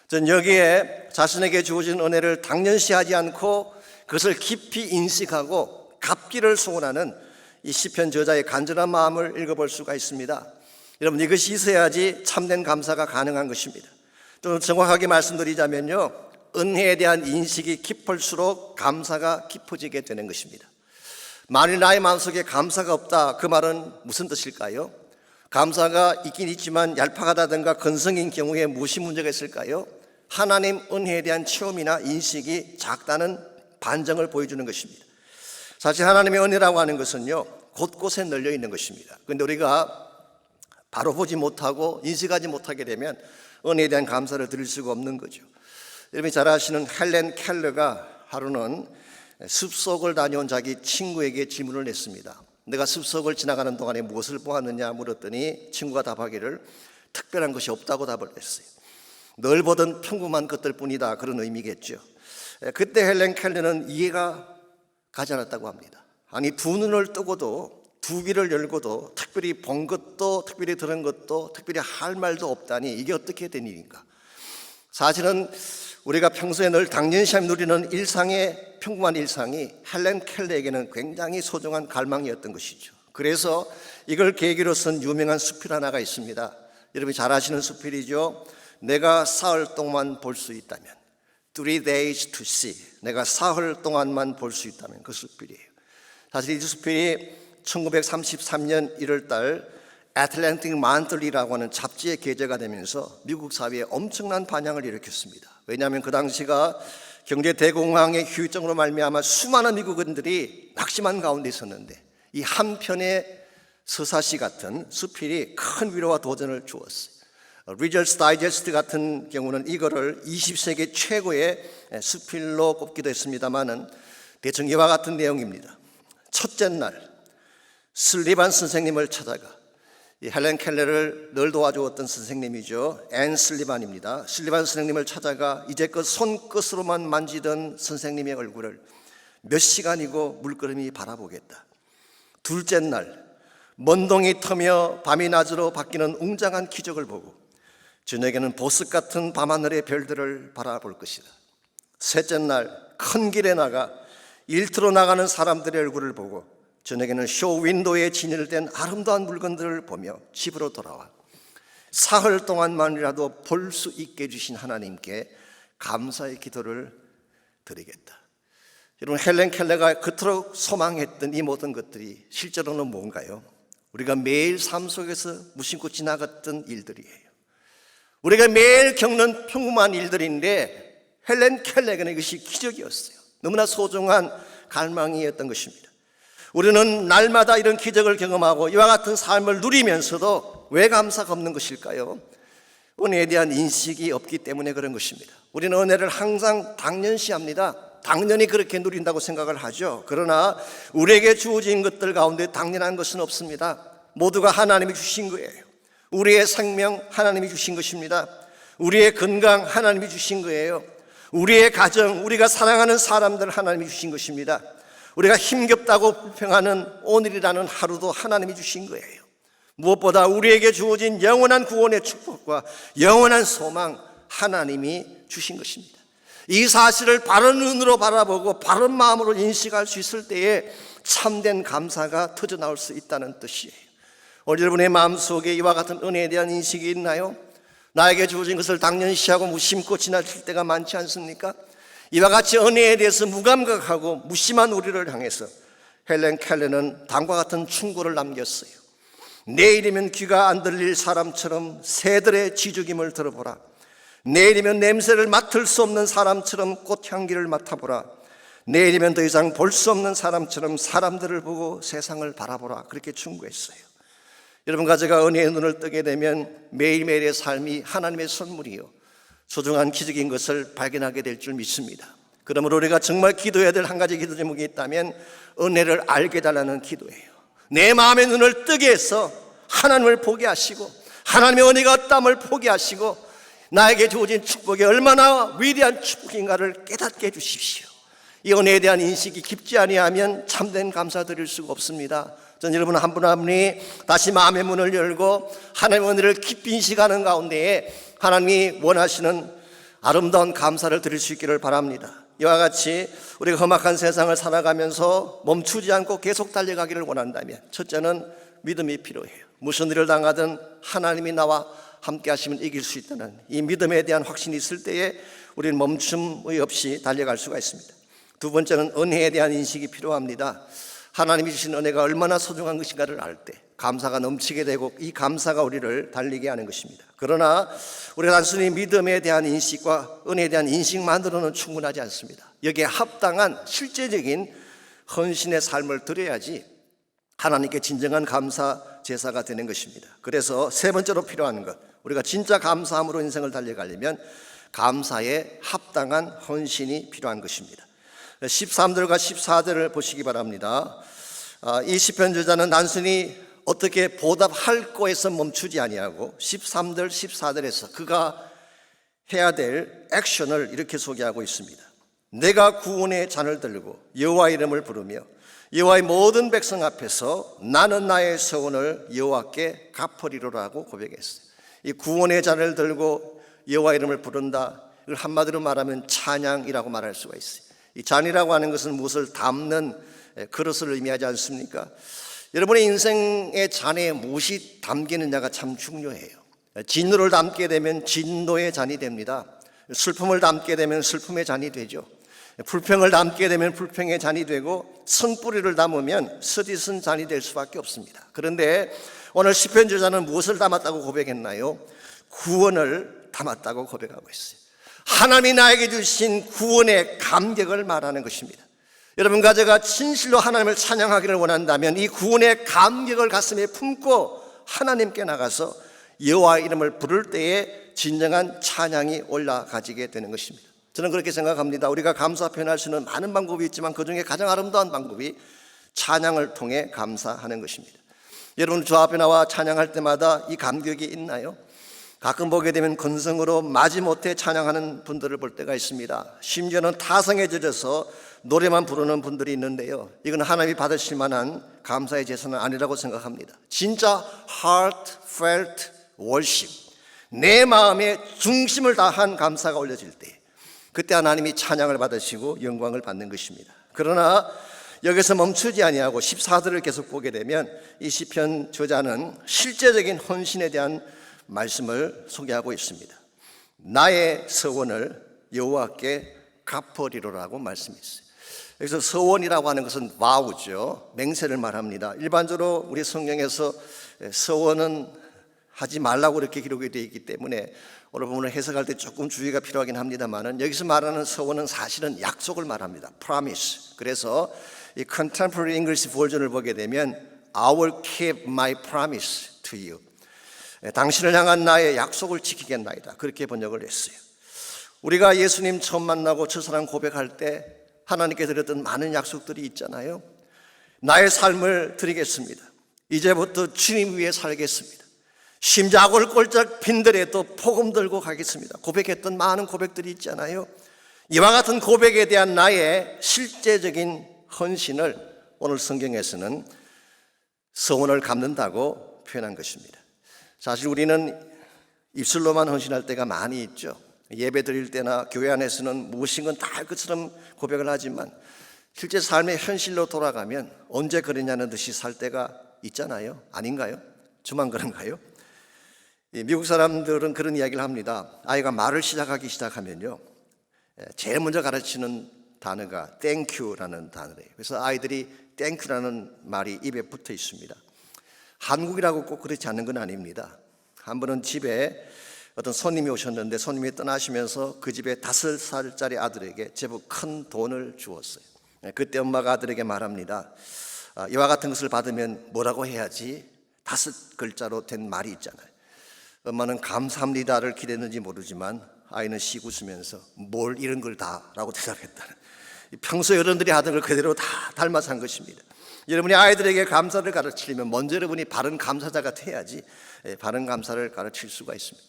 [SPEAKER 4] 전 여기에 자신에게 주어진 은혜를 당연시하지 않고 그것을 깊이 인식하고 갚기를 소원하는 이 시편 저자의 간절한 마음을 읽어볼 수가 있습니다. 여러분, 이것이 있어야지 참된 감사가 가능한 것입니다. 좀 정확하게 말씀드리자면요, 은혜에 대한 인식이 깊을수록 감사가 깊어지게 되는 것입니다. 만일 나의 마음속에 감사가 없다, 그 말은 무슨 뜻일까요? 감사가 있긴 있지만 얄팍하다든가 건성인 경우에 무엇이 문제가 있을까요? 하나님 은혜에 대한 체험이나 인식이 작다는 반증을 보여주는 것입니다. 사실 하나님의 은혜라고 하는 것은요, 곳곳에 널려 있는 것입니다. 그런데 우리가 바로 보지 못하고 인식하지 못하게 되면 은혜에 대한 감사를 드릴 수가 없는 거죠. 여러분이 잘 아시는 헬렌 켈러가 하루는 숲속을 다녀온 자기 친구에게 질문을 냈습니다. 내가 숲속을 지나가는 동안에 무엇을 보았느냐 물었더니 친구가 답하기를 특별한 것이 없다고 답을 했어요. 늘 보던 평범한 것들 뿐이다, 그런 의미겠죠. 그때 헬렌 켈러는 이해가 가지 않았다고 합니다. 아니, 두 눈을 뜨고도 두 귀를 열고도 특별히 본 것도 특별히 들은 것도 특별히 할 말도 없다니 이게 어떻게 된 일인가. 사실은 우리가 평소에 늘 당연시하며 누리는 일상의 평범한 일상이 헬렌 켈러에게는 굉장히 소중한 갈망이었던 것이죠. 그래서 이걸 계기로 쓴 유명한 수필 하나가 있습니다. 여러분이 잘 아시는 수필이죠. 내가 사흘 동안 볼 수 있다면, 3 days to see. 내가 사흘 동안만 볼 수 있다면, 그 수필이에요. 사실 이 수필이 1933년 1월달 애틀랜틱 만틀리라고 하는 잡지에 게재가 되면서 미국 사회에 엄청난 반향을 일으켰습니다. 왜냐하면 그 당시가 경제 대공황의 후유증으로 말미암아 수많은 미국인들이 낙심한 가운데 있었는데 이 한편의 서사시 같은 수필이 큰 위로와 도전을 주었어요. 리저스 다이제스트 같은 경우는 이거를 20세기 최고의 수필로 꼽기도 했습니다마는 대충 이와 같은 내용입니다. 첫째 날 슬리반 선생님을 찾아가, 이 헬렌 켈러를 늘 도와주었던 선생님이죠. 앤 슬리반입니다. 슬리반 선생님을 찾아가 이제껏 손끝으로만 만지던 선생님의 얼굴을 몇 시간이고 물끄러미 바라보겠다. 둘째 날 먼동이 터며 밤이 낮으로 바뀌는 웅장한 기적을 보고 저녁에는 보석 같은 밤하늘의 별들을 바라볼 것이다. 셋째 날 큰 길에 나가 일터로 나가는 사람들의 얼굴을 보고 저녁에는 쇼 윈도우에 진열된 아름다운 물건들을 보며 집으로 돌아와 사흘 동안만이라도 볼 수 있게 해주신 하나님께 감사의 기도를 드리겠다. 여러분, 헬렌 켈러가 그토록 소망했던 이 모든 것들이 실제로는 뭔가요? 우리가 매일 삶 속에서 무심코 지나갔던 일들이에요. 우리가 매일 겪는 평범한 일들인데 헬렌 켈러에게는 이것이 기적이었어요. 너무나 소중한 갈망이었던 것입니다. 우리는 날마다 이런 기적을 경험하고 이와 같은 삶을 누리면서도 왜 감사가 없는 것일까요? 은혜에 대한 인식이 없기 때문에 그런 것입니다. 우리는 은혜를 항상 당연시합니다. 당연히 그렇게 누린다고 생각을 하죠. 그러나 우리에게 주어진 것들 가운데 당연한 것은 없습니다. 모두가 하나님이 주신 거예요. 우리의 생명 하나님이 주신 것입니다. 우리의 건강 하나님이 주신 거예요. 우리의 가정, 우리가 사랑하는 사람들 하나님이 주신 것입니다. 우리가 힘겹다고 불평하는 오늘이라는 하루도 하나님이 주신 거예요. 무엇보다 우리에게 주어진 영원한 구원의 축복과 영원한 소망 하나님이 주신 것입니다. 이 사실을 바른 눈으로 바라보고 바른 마음으로 인식할 수 있을 때에 참된 감사가 터져나올 수 있다는 뜻이에요. 오늘 여러분의 마음속에 이와 같은 은혜에 대한 인식이 있나요? 나에게 주어진 것을 당연시하고 무심코 지나칠 때가 많지 않습니까? 이와 같이 은혜에 대해서 무감각하고 무심한 우리를 향해서 헬렌 켈러는 다음과 같은 충고를 남겼어요. 내일이면 귀가 안 들릴 사람처럼 새들의 지죽임을 들어보라. 내일이면 냄새를 맡을 수 없는 사람처럼 꽃향기를 맡아보라. 내일이면 더 이상 볼 수 없는 사람처럼 사람들을 보고 세상을 바라보라. 그렇게 충고했어요. 여러분과 제가 은혜의 눈을 뜨게 되면 매일매일의 삶이 하나님의 선물이요 소중한 기적인 것을 발견하게 될 줄 믿습니다. 그러므로 우리가 정말 기도해야 될 한 가지 기도 제목이 있다면 은혜를 알게 달라는 기도예요. 내 마음의 눈을 뜨게 해서 하나님을 보게 하시고 하나님의 은혜가 어떠함을 보게 하시고 나에게 주어진 축복이 얼마나 위대한 축복인가를 깨닫게 해주십시오. 이 은혜에 대한 인식이 깊지 아니하면 참된 감사 드릴 수가 없습니다. 전 여러분 한 분 한 분이 다시 마음의 문을 열고 하나님의 은혜를 깊이 인식하는 가운데에 하나님이 원하시는 아름다운 감사를 드릴 수 있기를 바랍니다. 이와 같이 우리가 험악한 세상을 살아가면서 멈추지 않고 계속 달려가기를 원한다면 첫째는 믿음이 필요해요. 무슨 일을 당하든 하나님이 나와 함께 하시면 이길 수 있다는 이 믿음에 대한 확신이 있을 때에 우리는 멈춤의 없이 달려갈 수가 있습니다. 두 번째는 은혜에 대한 인식이 필요합니다. 하나님이 주신 은혜가 얼마나 소중한 것인가를 알 때 감사가 넘치게 되고 이 감사가 우리를 달리게 하는 것입니다. 그러나 우리가 단순히 믿음에 대한 인식과 은혜에 대한 인식만으로는 충분하지 않습니다. 여기에 합당한 실제적인 헌신의 삶을 드려야지 하나님께 진정한 감사 제사가 되는 것입니다. 그래서 세 번째로 필요한 것, 우리가 진짜 감사함으로 인생을 달려가려면 감사에 합당한 헌신이 필요한 것입니다. 13절과 14절을 보시기 바랍니다. 이 시편 저자는 단순히 어떻게 보답할 거에서 멈추지 아니하고 13절 14절에서 그가 해야 될 액션을 이렇게 소개하고 있습니다. 내가 구원의 잔을 들고 여호와 이름을 부르며 여호와의 모든 백성 앞에서 나는 나의 서원을 여호와께 갚으리로라고 고백했어요. 이 구원의 잔을 들고 여호와 이름을 부른다, 이걸 한마디로 말하면 찬양이라고 말할 수가 있어요. 이 잔이라고 하는 것은 무엇을 담는 그릇을 의미하지 않습니까? 여러분의 인생의 잔에 무엇이 담기느냐가 참 중요해요. 진노를 담게 되면 진노의 잔이 됩니다. 슬픔을 담게 되면 슬픔의 잔이 되죠. 불평을 담게 되면 불평의 잔이 되고 쓴뿌리를 담으면 스디슨 잔이 될 수밖에 없습니다. 그런데 오늘 시편 저자는 무엇을 담았다고 고백했나요? 구원을 담았다고 고백하고 있어요. 하나님이 나에게 주신 구원의 감격을 말하는 것입니다. 여러분과 제가 진실로 하나님을 찬양하기를 원한다면 이 구원의 감격을 가슴에 품고 하나님께 나가서 여호와 이름을 부를 때에 진정한 찬양이 올라가지게 되는 것입니다. 저는 그렇게 생각합니다. 우리가 감사 표현할 수 있는 많은 방법이 있지만 그중에 가장 아름다운 방법이 찬양을 통해 감사하는 것입니다. 여러분 저 앞에 나와 찬양할 때마다 이 감격이 있나요? 가끔 보게 되면 건성으로 마지못해 찬양하는 분들을 볼 때가 있습니다. 심지어는 타성에 젖어서 노래만 부르는 분들이 있는데요, 이건 하나님이 받으실 만한 감사의 제사는 아니라고 생각합니다. 진짜 heartfelt worship, 내 마음의 중심을 다한 감사가 올려질 때, 그때 하나님이 찬양을 받으시고 영광을 받는 것입니다. 그러나 여기서 멈추지 아니하고 14절을 계속 보게 되면 이 시편 저자는 실제적인 헌신에 대한 말씀을 소개하고 있습니다. 나의 서원을 여호와께 갚으리로라고 말씀했어요. 여기서 서원이라고 하는 것은 vow죠. 맹세를 말합니다. 일반적으로 우리 성경에서 서원은 하지 말라고 이렇게 기록이 되어 있기 때문에 오늘 본문을 해석할 때 조금 주의가 필요하긴 합니다만, 여기서 말하는 서원은 사실은 약속을 말합니다. promise. 그래서 이 contemporary English 버전을 보게 되면 I will keep my promise to you. 당신을 향한 나의 약속을 지키겠나이다. 그렇게 번역을 했어요. 우리가 예수님 처음 만나고 첫사랑 고백할 때 하나님께 드렸던 많은 약속들이 있잖아요. 나의 삶을 드리겠습니다. 이제부터 주님 위에 살겠습니다. 심장을 꼴짝 빈들에도 복음 들고 가겠습니다. 고백했던 많은 고백들이 있잖아요. 이와 같은 고백에 대한 나의 실제적인 헌신을 오늘 성경에서는 서원을 갚는다고 표현한 것입니다. 사실 우리는 입술로만 헌신할 때가 많이 있죠. 예배 드릴 때나 교회 안에서는 무엇인 건 다 할 것처럼 고백을 하지만 실제 삶의 현실로 돌아가면 언제 그러냐는 듯이 살 때가 있잖아요. 아닌가요? 저만 그런가요? 미국 사람들은 그런 이야기를 합니다. 아이가 말을 시작하면요, 제일 먼저 가르치는 단어가 thank you라는 단어예요. 그래서 아이들이 thank you라는 말이 입에 붙어 있습니다. 한국이라고 꼭 그렇지 않은 건 아닙니다. 한 번은 집에 어떤 손님이 오셨는데 손님이 떠나시면서 그 집에 5살짜리 아들에게 제법 큰 돈을 주었어요. 그때 엄마가 아들에게 말합니다. 이와 같은 것을 받으면 뭐라고 해야지? 5글자로 된 말이 있잖아요. 엄마는 감사합니다를 기대했는지 모르지만 아이는 씩 웃으면서 뭘 이런 걸 다 라고 대답했다는, 평소 어른들이 하던 걸 그대로 다 닮아서 한 것입니다. 여러분이 아이들에게 감사를 가르치려면 먼저 여러분이 바른 감사자가 돼야지 바른 감사를 가르칠 수가 있습니다.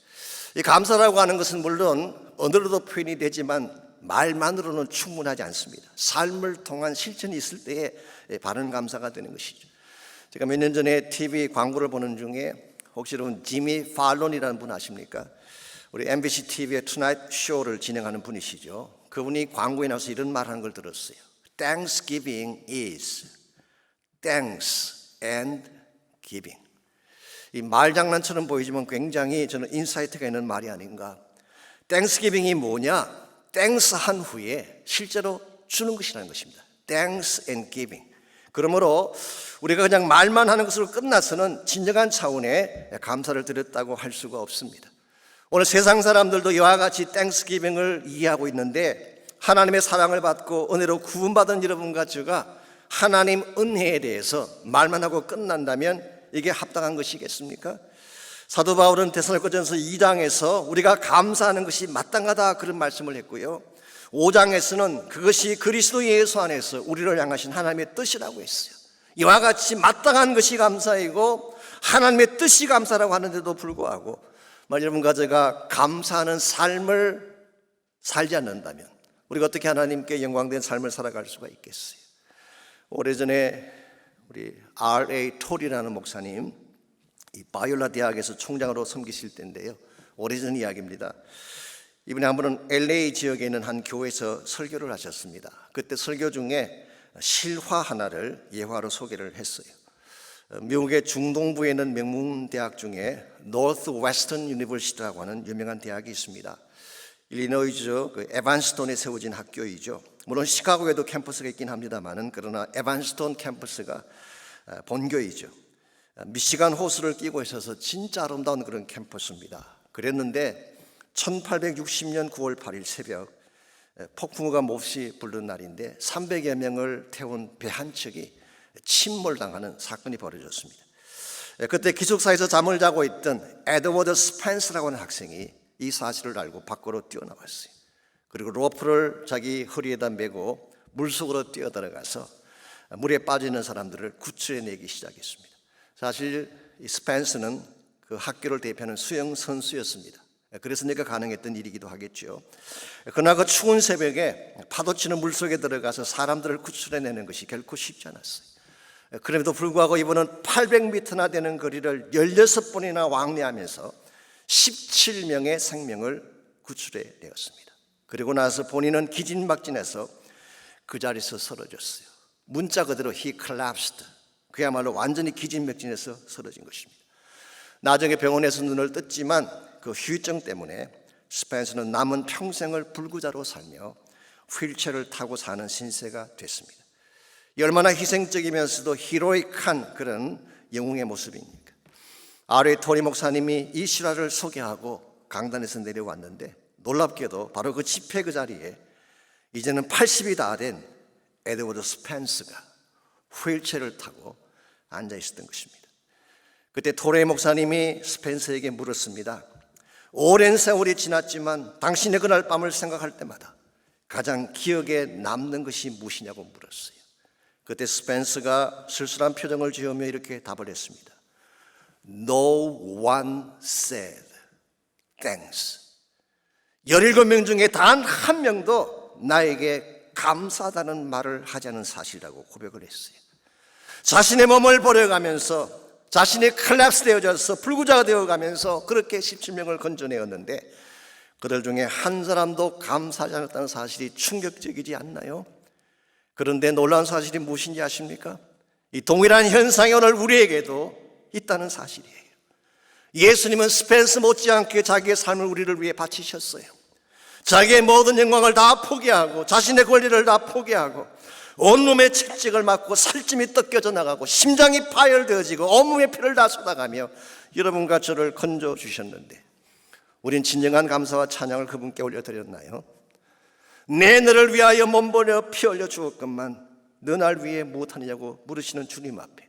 [SPEAKER 4] 이 감사라고 하는 것은 물론 언어로도 표현이 되지만 말만으로는 충분하지 않습니다. 삶을 통한 실천이 있을 때에 바른 감사가 되는 것이죠. 제가 몇 년 전에 TV 광고를 보는 중에 혹시 여러분 지미 팔론이라는 분 아십니까? 우리 MBC TV의 투나잇 쇼를 진행하는 분이시죠. 그분이 광고에 나와서 이런 말하는 걸 들었어요. Thanksgiving is thanks and giving. 이 말장난처럼 보이지만 굉장히 저는 인사이트가 있는 말이 아닌가. 땡스기빙이 뭐냐? 땡스 한 후에 실제로 주는 것이라는 것입니다. Thanks and giving. 그러므로 우리가 그냥 말만 하는 것으로 끝나서는 진정한 차원의 감사를 드렸다고 할 수가 없습니다. 오늘 세상 사람들도 이와 같이 땡스기빙을 이해하고 있는데, 하나님의 사랑을 받고 은혜로 구원받은 여러분과 제가 하나님 은혜에 대해서 말만 하고 끝난다면 이게 합당한 것이겠습니까? 사도 바울은 데살로니가전서 2장에서 우리가 감사하는 것이 마땅하다 그런 말씀을 했고요, 5장에서는 그것이 그리스도 예수 안에서 우리를 향하신 하나님의 뜻이라고 했어요. 이와 같이 마땅한 것이 감사이고 하나님의 뜻이 감사라고 하는데도 불구하고 여러분과 제가 감사하는 삶을 살지 않는다면 우리가 어떻게 하나님께 영광된 삶을 살아갈 수가 있겠어요? 오래전에 우리 R.A. 톨이라는 목사님, 이 바이올라 대학에서 총장으로 섬기실 때인데요, 오래전 이야기입니다. 이분이 한 번은 LA 지역에 있는 한 교회에서 설교를 하셨습니다. 그때 설교 중에 실화 하나를 예화로 소개를 했어요. 미국의 중동부에 있는 명문대학 중에 노스웨스턴 유니버시티라고 하는 유명한 대학이 있습니다. 일리노이주 그 에반스톤에 세워진 학교이죠. 물론 시카고에도 캠퍼스가 있긴 합니다만은, 그러나 에반스톤 캠퍼스가 본교이죠. 미시간 호수를 끼고 있어서 진짜 아름다운 그런 캠퍼스입니다. 그랬는데 1860년 9월 8일 새벽 폭풍우가 몹시 불던 날인데 300여 명을 태운 배 한 척이 침몰당하는 사건이 벌어졌습니다. 그때 기숙사에서 잠을 자고 있던 에드워드 스펜스라고 하는 학생이 이 사실을 알고 밖으로 뛰어나왔어요. 그리고 로프를 자기 허리에다 메고 물속으로 뛰어들어가서 물에 빠져 있는 사람들을 구출해내기 시작했습니다. 사실 이 스펜스는 그 학교를 대표하는 수영 선수였습니다. 그래서 내가 가능했던 일이기도 하겠죠. 그러나 그 추운 새벽에 파도치는 물속에 들어가서 사람들을 구출해내는 것이 결코 쉽지 않았어요. 그럼에도 불구하고 이번은 800m나 되는 거리를 16번이나 왕래하면서 17명의 생명을 구출해내었습니다. 그리고 나서 본인은 기진막진해서 그 자리에서 쓰러졌어요. 문자 그대로 he collapsed. 그야말로 완전히 기진맥진해서 쓰러진 것입니다. 나중에 병원에서 눈을 떴지만 그 후유증 때문에 스펜서는 남은 평생을 불구자로 살며 휠체어를 타고 사는 신세가 됐습니다. 얼마나 희생적이면서도 히로익한 그런 영웅의 모습입니까? 아래 토니 목사님이 이 실화를 소개하고 강단에서 내려왔는데 놀랍게도 바로 그 집회 그 자리에 이제는 80이 다 된 에드워드 스펜스가 휠체어를 타고 앉아 있었던 것입니다. 그때 토니 목사님이 스펜서에게 물었습니다. 오랜 세월이 지났지만 당신의 그날 밤을 생각할 때마다 가장 기억에 남는 것이 무엇이냐고 물었어요. 그때 스펜서가 쓸쓸한 표정을 지으며 이렇게 답을 했습니다. No one said thanks. 17명 중에 단 한 명도 나에게 감사하다는 말을 하지 않은 사실이라고 고백을 했어요. 자신의 몸을 버려가면서 자신이 콜랩스 되어져서 불구자가 되어가면서 그렇게 17명을 건져내었는데 그들 중에 한 사람도 감사하지 않았다는 사실이 충격적이지 않나요? 그런데 놀라운 사실이 무엇인지 아십니까? 이 동일한 현상이 오늘 우리에게도 있다는 사실이에요. 예수님은 스펜스 못지않게 자기의 삶을 우리를 위해 바치셨어요. 자기의 모든 영광을 다 포기하고 자신의 권리를 다 포기하고 온몸에 채찍을 맞고 살찜이 떡겨져 나가고 심장이 파열되어지고 온몸에 피를 다 쏟아가며 여러분과 저를 건져주셨는데 우린 진정한 감사와 찬양을 그분께 올려드렸나요? 내 너를 위하여 몸 버려 피 흘려 죽었건만 너 날 위해 무엇하느냐고 물으시는 주님 앞에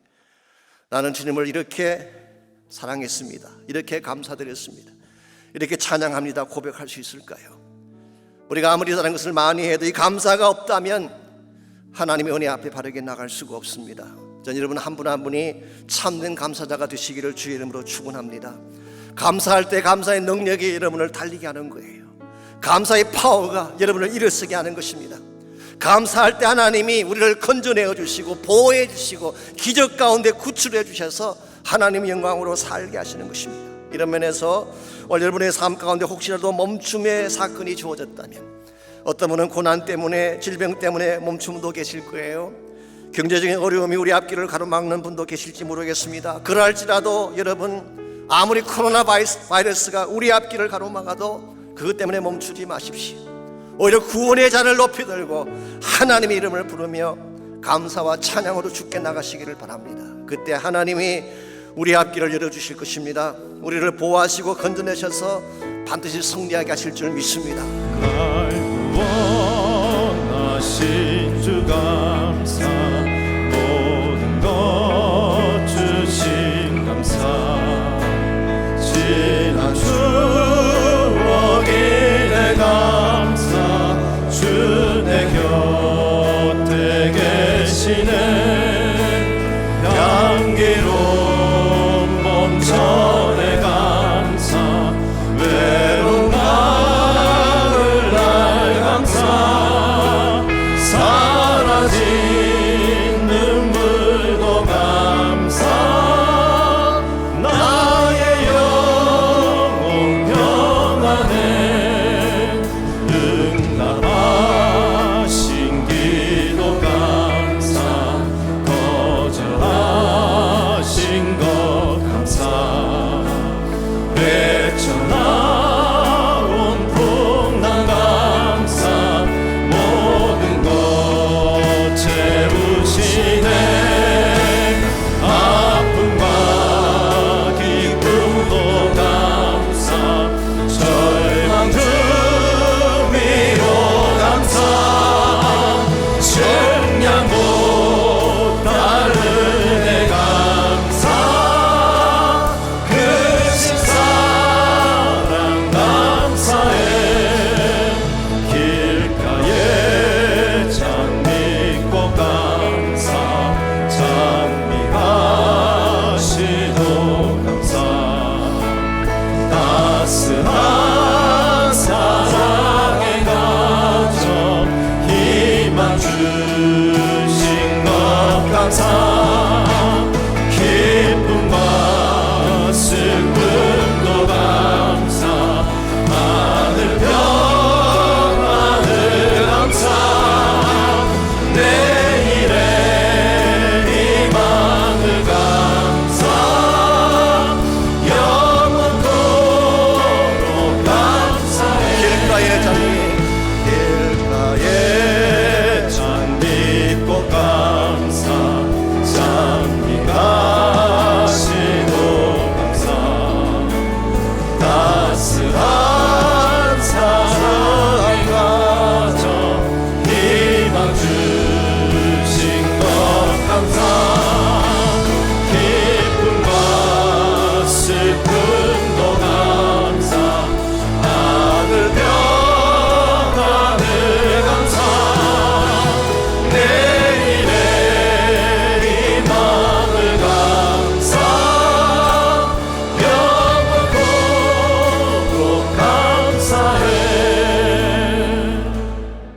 [SPEAKER 4] 나는 주님을 이렇게 사랑했습니다. 이렇게 감사드렸습니다. 이렇게 찬양합니다. 고백할 수 있을까요? 우리가 아무리 다른 것을 많이 해도 이 감사가 없다면 하나님의 은혜 앞에 바르게 나갈 수가 없습니다. 전 여러분 한 분 한 분이 참된 감사자가 되시기를 주의 이름으로 축원합니다. 감사할 때 감사의 능력이 여러분을 달리게 하는 거예요. 감사의 파워가 여러분을 일어서게 하는 것입니다. 감사할 때 하나님이 우리를 건져내어 주시고 보호해 주시고 기적 가운데 구출해 주셔서 하나님의 영광으로 살게 하시는 것입니다. 이런 면에서 오늘 여러분의 삶 가운데 혹시라도 멈춤의 사건이 주어졌다면 어떤 분은 고난 때문에 질병 때문에 멈춤도 계실 거예요. 경제적인 어려움이 우리 앞길을 가로막는 분도 계실지 모르겠습니다. 그럴지라도 여러분 아무리 코로나 바이러스가 우리 앞길을 가로막아도 그것 때문에 멈추지 마십시오. 오히려 구원의 잔을 높이 들고 하나님의 이름을 부르며 감사와 찬양으로 주께 나가시기를 바랍니다. 그때 하나님이 우리 앞길을 열어주실 것입니다. 우리를 보호하시고 건져내셔서 반드시 승리하게 하실 줄 믿습니다.
[SPEAKER 1] 날 구원하신 주 감사 모든 것 주신 감사 지난 추억이 내 감사 주 내 곁에 계시네 향기로운 봄철의 감사 외로운 가을날 감사 사라진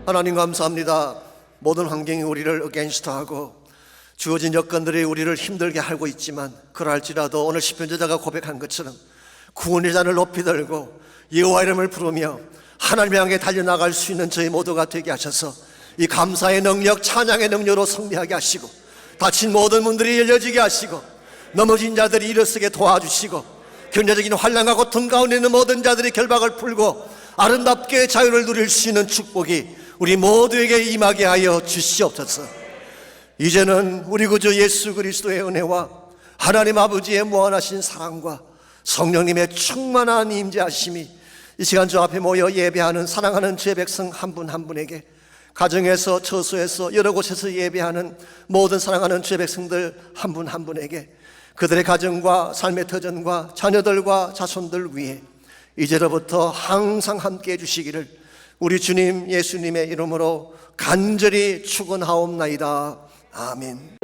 [SPEAKER 4] 하나님 감사합니다. 모든 환경이 우리를 어게인스트하고 주어진 여건들이 우리를 힘들게 하고 있지만 그럴지라도 오늘 시편자가 고백한 것처럼 구원의 잔을 높이 들고 여호와 이름을 부르며 하나님 향해 달려나갈 수 있는 저희 모두가 되게 하셔서 이 감사의 능력, 찬양의 능력으로 승리하게 하시고 다친 모든 문들이 열려지게 하시고 넘어진 자들이 일어서게 도와주시고 경제적인 환난과 고통 가운데 있는 모든 자들이 결박을 풀고 아름답게 자유를 누릴 수 있는 축복이 우리 모두에게 임하게 하여 주시옵소서. 이제는 우리 구주 예수 그리스도의 은혜와 하나님 아버지의 무한하신 사랑과 성령님의 충만한 임재하심이 이 시간 저 앞에 모여 예배하는 사랑하는 주의 백성 한 분 한 분에게, 가정에서 처소에서 여러 곳에서 예배하는 모든 사랑하는 주의 백성들 한 분 한 분에게, 그들의 가정과 삶의 터전과 자녀들과 자손들 위해 이제로부터 항상 함께 해주시기를 우리 주님 예수님의 이름으로 간절히 축원하옵나이다. 아멘.